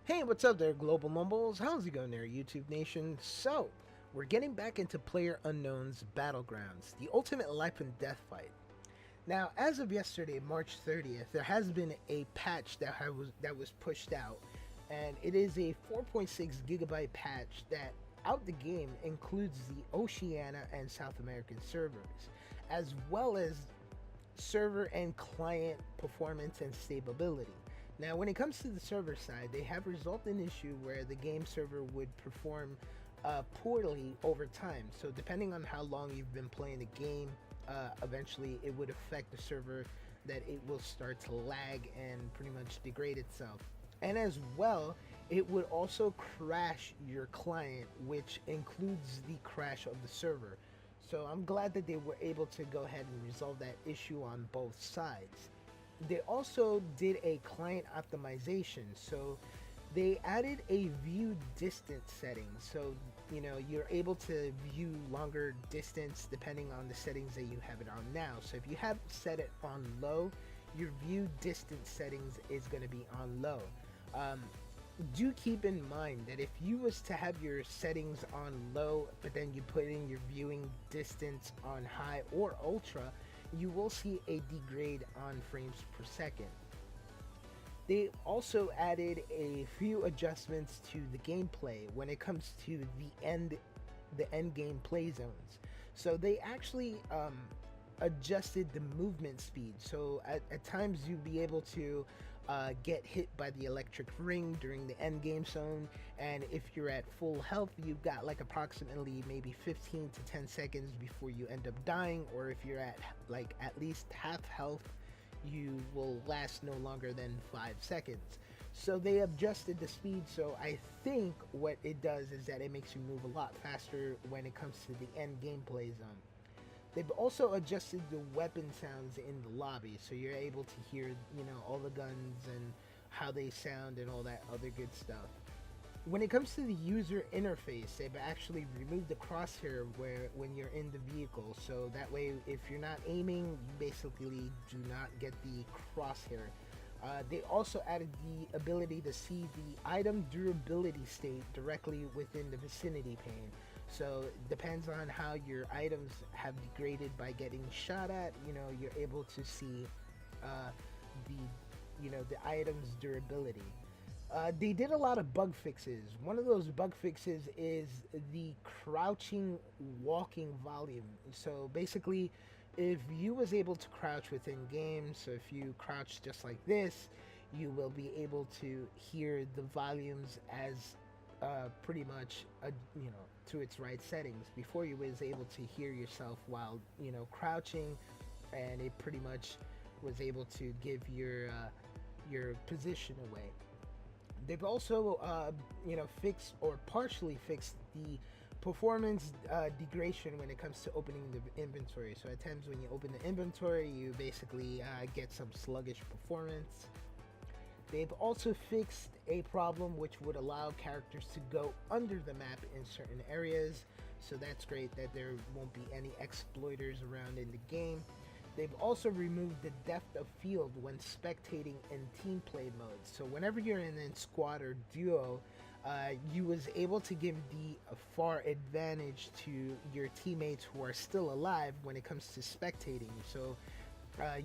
Hey, what's up there, Global Mumbles? How's it going there, YouTube Nation? So, we're getting back into PlayerUnknown's BattleGrounds, the ultimate life and death fight. Now, as of yesterday, March 30th, there has been a patch that was pushed out, and it is a 4.6 gigabyte patch that out the game includes the Oceania and South American servers, as well as server and client performance and stability. Now, when it comes to the server side, they have resolved an issue where the game server would perform poorly over time. So, depending on how long you've been playing the game, eventually it would affect the server that it will start to lag and pretty much degrade itself. And as well, it would also crash your client, which includes the crash of the server. So I'm glad that they were able to go ahead and resolve that issue on both sides. They also did a client optimization, so they added a view distance setting. So you're able to view longer distance depending on the settings that you have it on now. So if you have set it on low, your view distance settings is going to be on low. Do keep in mind that if you was to have your settings on low, but then you put in your viewing distance on high or ultra, you will see a degrade on frames per second. They also added a few adjustments to the gameplay when it comes to the end game play zones. So they actually adjusted the movement speed. So at times you'd be able to get hit by the electric ring during the end game zone, and if you're at full health, you've got like approximately maybe 15 to 10 seconds before you end up dying, or if you're at like at least half health, you will last no longer than 5 seconds. So they adjusted the speed, so I think what it does is that it makes you move a lot faster when it comes to the end gameplay zone. They've also adjusted the weapon sounds in the lobby, so you're able to hear, all the guns and how they sound and all that other good stuff. When it comes to the user interface, they've actually removed the crosshair when you're in the vehicle, so that way if you're not aiming, you basically do not get the crosshair. They also added the ability to see the item durability state directly within the vicinity pane. So it depends on how your items have degraded by getting shot at. You're able to see the item's durability. They did a lot of bug fixes. One of those bug fixes is the crouching walking volume. So basically, if you was able to crouch within game, so if you crouch just like this, you will be able to hear the volumes as pretty much to its right settings. Before, you was able to hear yourself while crouching, and it pretty much was able to give your position away. They've also, fixed or partially fixed the performance degradation when it comes to opening the inventory. So at times when you open the inventory, you basically get some sluggish performance. They've also fixed a problem which would allow characters to go under the map in certain areas. So that's great that there won't be any exploiters around in the game. They've also removed the depth of field when spectating in team play mode. So whenever you're in squad or duo, you was able to give the far advantage to your teammates who are still alive when it comes to spectating. So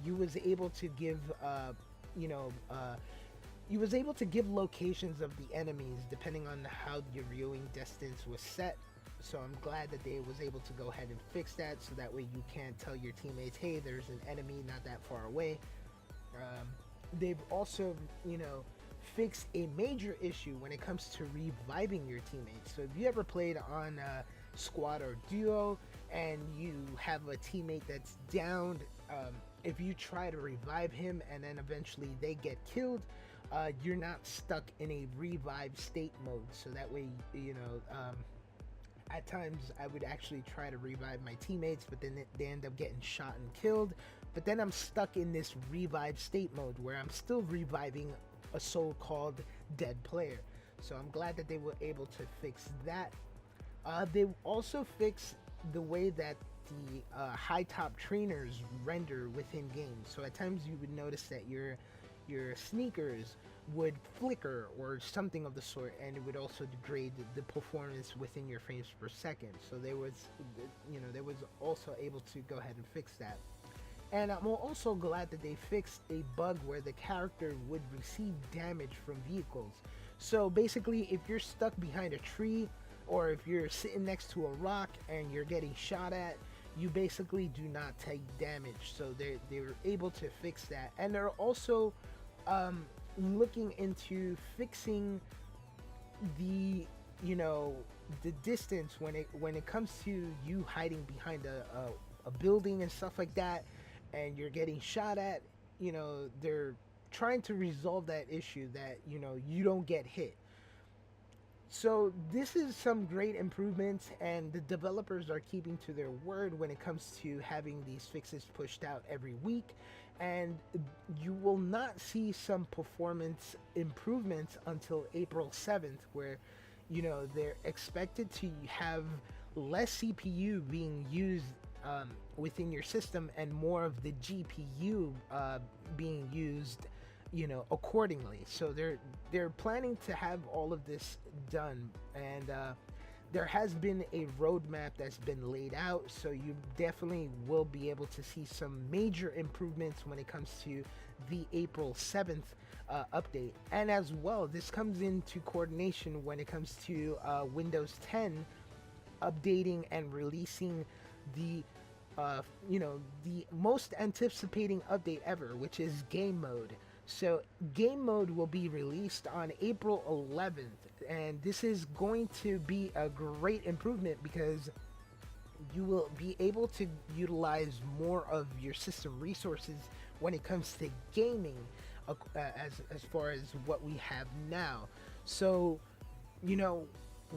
you was able to give, you was able to give locations of the enemies depending on how your viewing distance was set. So I'm glad that they was able to go ahead and fix that, so that way you can't tell your teammates, hey, there's an enemy not that far away. They've also, fixed a major issue when it comes to reviving your teammates. So if you ever played on squad or duo and you have a teammate that's downed, if you try to revive him and then eventually they get killed, you're not stuck in a revive state mode. So that way, at times I would actually try to revive my teammates, but then they end up getting shot and killed. But then I'm stuck in this revive state mode where I'm still reviving a so-called dead player. So I'm glad that they were able to fix that. They also fixed the way that the high top trainers render within games. So at times you would notice that your sneakers would flicker or something of the sort, and it would also degrade the performance within your frames per second. So there was, they was also able to go ahead and fix that. And I'm also glad that they fixed a bug where the character would receive damage from vehicles. So basically, if you're stuck behind a tree, or if you're sitting next to a rock and you're getting shot at, you basically do not take damage. So they were able to fix that. And they're also looking into fixing the the distance when it comes to you hiding behind a building and stuff like that, and you're getting shot at. They're trying to resolve that issue, that you don't get hit. So this is some great improvements, and the developers are keeping to their word when it comes to having these fixes pushed out every week. And you will not see some performance improvements until April 7th, where they're expected to have less CPU being used within your system, and more of the GPU being used accordingly. So they're planning to have all of this done, and there has been a roadmap that's been laid out, so you definitely will be able to see some major improvements when it comes to the April 7th update. And as well, this comes into coordination when it comes to Windows 10 updating and releasing the the most anticipating update ever, which is game mode. So game mode will be released on April 11th, and this is going to be a great improvement because you will be able to utilize more of your system resources when it comes to gaming, as far as what we have now. So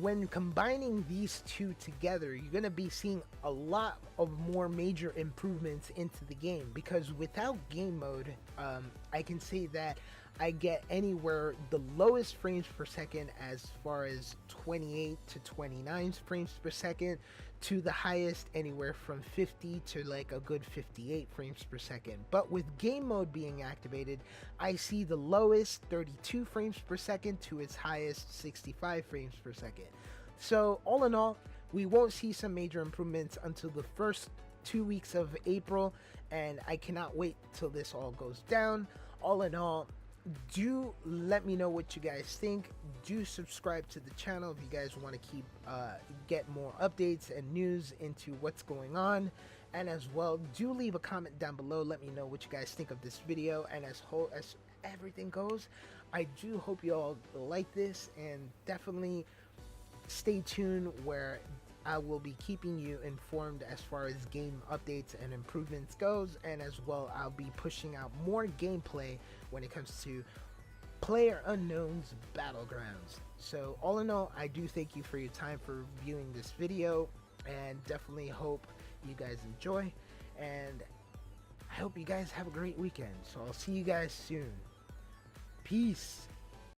when combining these two together, you're going to be seeing a lot of more major improvements into the game, because without game mode, I can say that I get anywhere the lowest frames per second as far as 28 to 29 frames per second, to the highest anywhere from 50 to like a good 58 frames per second. But with game mode being activated, I see the lowest 32 frames per second to its highest 65 frames per second. So all in all, we won't see some major improvements until the first 2 weeks of April, and I cannot wait till this all goes down. All in all, do let me know what you guys think. Do subscribe to the channel if you guys want to keep get more updates and news into what's going on. And as well, do leave a comment down below. Let me know what you guys think of this video. And as everything goes, I do hope you all like this, and definitely stay tuned, where I will be keeping you informed as far as game updates and improvements goes. And as well, I'll be pushing out more gameplay when it comes to PlayerUnknown's BattleGrounds. So all in all, I do thank you for your time for viewing this video, and definitely hope you guys enjoy, and I hope you guys have a great weekend. So I'll see you guys soon. Peace.